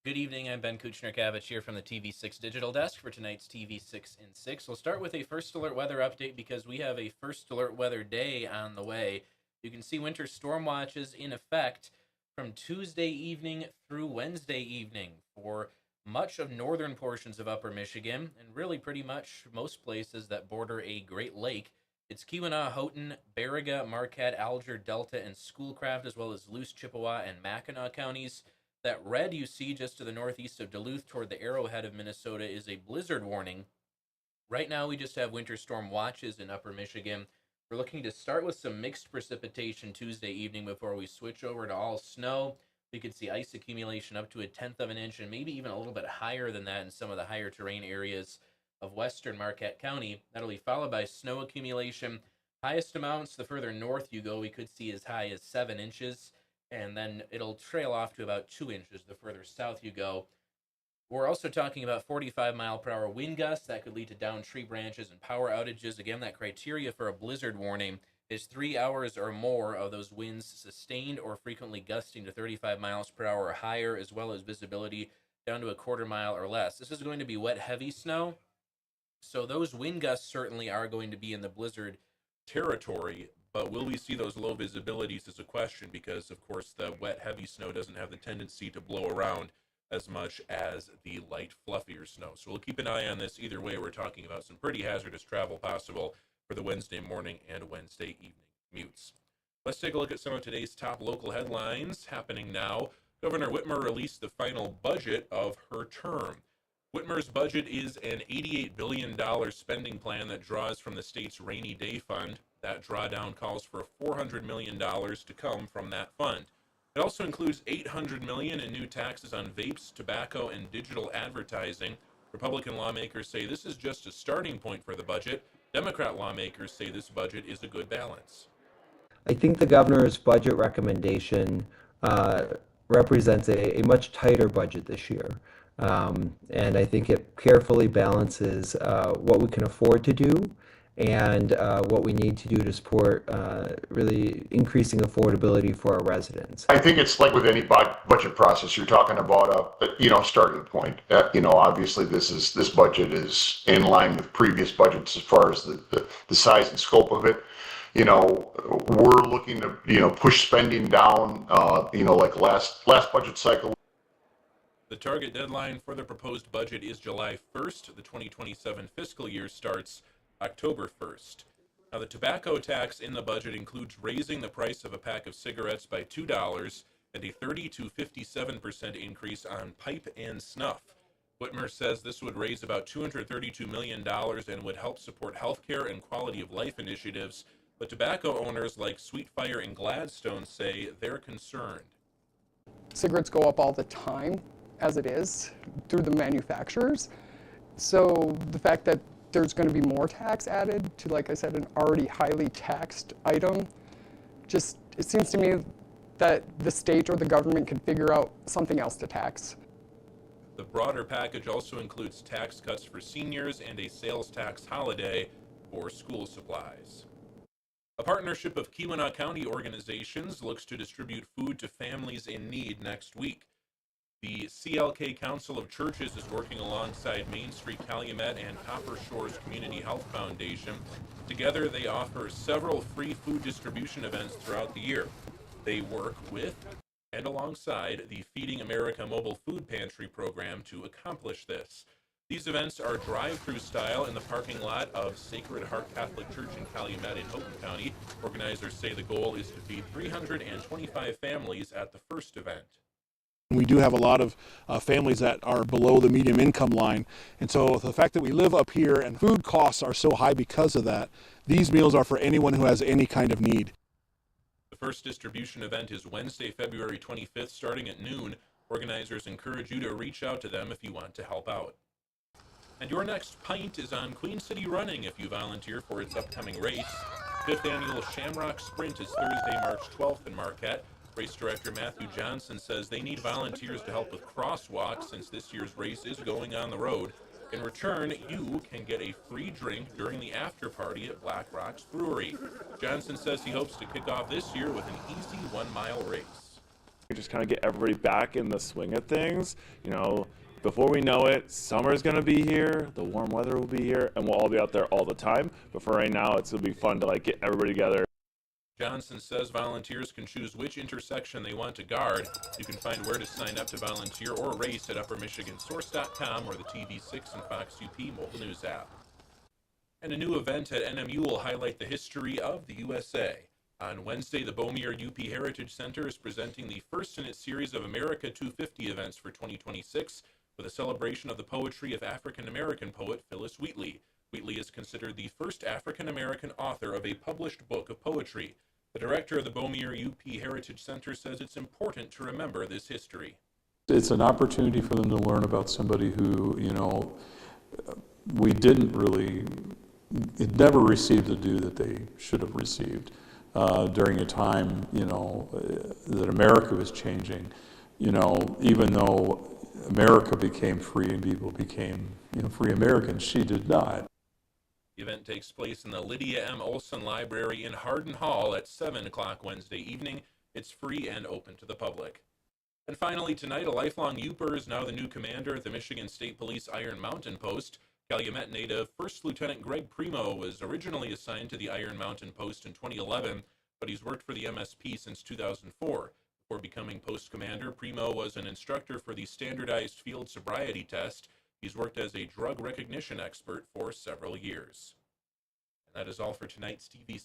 Good evening. I'm Ben Kuchner-Kavich here from the TV6 Digital Desk for tonight's TV6 in 6. We'll start with a first alert weather update because we have a first alert weather day on the way. You can see winter storm watches in effect from Tuesday evening through Wednesday evening for much of northern portions of upper Michigan and really pretty much most places that border a Great Lake. It's Keweenaw, Houghton, Baraga, Marquette, Alger, Delta, and Schoolcraft, as well as Luce, Chippewa, and Mackinac counties. That red you see just to the northeast of Duluth toward the arrowhead of Minnesota is a blizzard warning. Right now we just have winter storm watches in upper Michigan. We're looking to start with some mixed precipitation Tuesday evening before we switch over to all snow. We could see ice accumulation up to 1/10 of an inch and maybe even a little bit higher than that in some of the higher terrain areas of western Marquette County. That'll be followed by snow accumulation. Highest amounts, the further north you go, we could see as high as 7 inches. And then it'll trail off to about 2 inches the further south you go. We're also talking about 45-mile-per-hour wind gusts that could lead to downed tree branches and power outages. Again, that criteria for a blizzard warning is 3 hours or more of those winds sustained or frequently gusting to 35 miles per hour or higher, as well as visibility down to a quarter mile or less. This is going to be wet, heavy snow, so those wind gusts certainly are going to be in the blizzard territory. But will we see those low visibilities is a question because, of course, the wet, heavy snow doesn't have the tendency to blow around as much as the light, fluffier snow. So we'll keep an eye on this. Either way, we're talking about some pretty hazardous travel possible for the Wednesday morning and Wednesday evening commutes. Let's take a look at some of today's top local headlines happening now. Governor Whitmer released the final budget of her term. Whitmer's budget is an $88 billion spending plan that draws from the state's rainy day fund. That drawdown calls for $400 million to come from that fund. It also includes $800 million in new taxes on vapes, tobacco, and digital advertising. Republican lawmakers say this is just a starting point for the budget. Democrat lawmakers say this budget is a good balance. I think the governor's budget recommendation represents a much tighter budget this year. And I think it carefully balances what we can afford to do and what we need to do to support really increasing affordability for our residents. I think it's like with any budget process, you're talking about a starting point. Obviously this budget is in line with previous budgets as far as the size and scope of it. We're looking to push spending down. Like last budget cycle. The target deadline for the proposed budget is July 1st. The 2027 fiscal year starts October 1st. Now, the tobacco tax in the budget includes raising the price of a pack of cigarettes by $2 and a 30 to 57% increase on pipe and snuff. Whitmer says this would raise about $232 million and would help support healthcare and quality of life initiatives, but tobacco owners like Sweetfire and Gladstone say they're concerned. Cigarettes go up all the time, as it is, through the manufacturers. So the fact that there's going to be more tax added to, like I said, an already highly taxed item, it seems to me that the state or the government can figure out something else to tax. The broader package also includes tax cuts for seniors and a sales tax holiday for school supplies. A partnership of Keweenaw County organizations looks to distribute food to families in need next week. The CLK Council of Churches is working alongside Main Street Calumet and Copper Shores Community Health Foundation. Together, they offer several free food distribution events throughout the year. They work with and alongside the Feeding America Mobile Food Pantry program to accomplish this. These events are drive-through style in the parking lot of Sacred Heart Catholic Church in Calumet in Houghton County. Organizers say the goal is to feed 325 families at the first event. We do have a lot of families that are below the medium income line. And so the fact that we live up here and food costs are so high because of that, these meals are for anyone who has any kind of need. The first distribution event is Wednesday, February 25th, starting at noon. Organizers encourage you to reach out to them if you want to help out. And your next pint is on Queen City Running if you volunteer for its upcoming race. 5th annual Shamrock Sprint is Thursday, March 12th in Marquette. Race director Matthew Johnson says they need volunteers to help with crosswalks since this year's race is going on the road. In return, you can get a free drink during the after party at Black Rocks Brewery. Johnson says he hopes to kick off this year with an easy 1-mile race. Just kind of get everybody back in the swing of things. You know, before we know it, summer's going to be here, the warm weather will be here, and we'll all be out there all the time. But for right now, it's going to be fun to like get everybody together. Johnson says volunteers can choose which intersection they want to guard. You can find where to sign up to volunteer or race at UpperMichiganSource.com or the TV6 and Fox UP mobile news app. And a new event at NMU will highlight the history of the USA. On Wednesday, the Beaumier UP Heritage Center is presenting the first in its series of America 250 events for 2026 with a celebration of the poetry of African-American poet Phyllis Wheatley. Wheatley is considered the first African-American author of a published book of poetry. The director of the Beaumier UP Heritage Center says it's important to remember this history. It's an opportunity for them to learn about somebody who, you know, we didn't really, it never received the due that they should have received during a time, you know, that America was changing. You know, even though America became free and people became, you know, free Americans, she did not. The event takes place in the Lydia M. Olson Library in Hardin Hall at 7 o'clock Wednesday evening. It's free and open to the public. And finally, tonight, a lifelong Yooper is now the new commander at the Michigan State Police Iron Mountain Post. Calumet native First Lieutenant Greg Primo was originally assigned to the Iron Mountain Post in 2011, but he's worked for the MSP since 2004. Before becoming post commander, Primo was an instructor for the standardized field sobriety test. He's worked as a drug recognition expert for several years. And that is all for tonight's TV6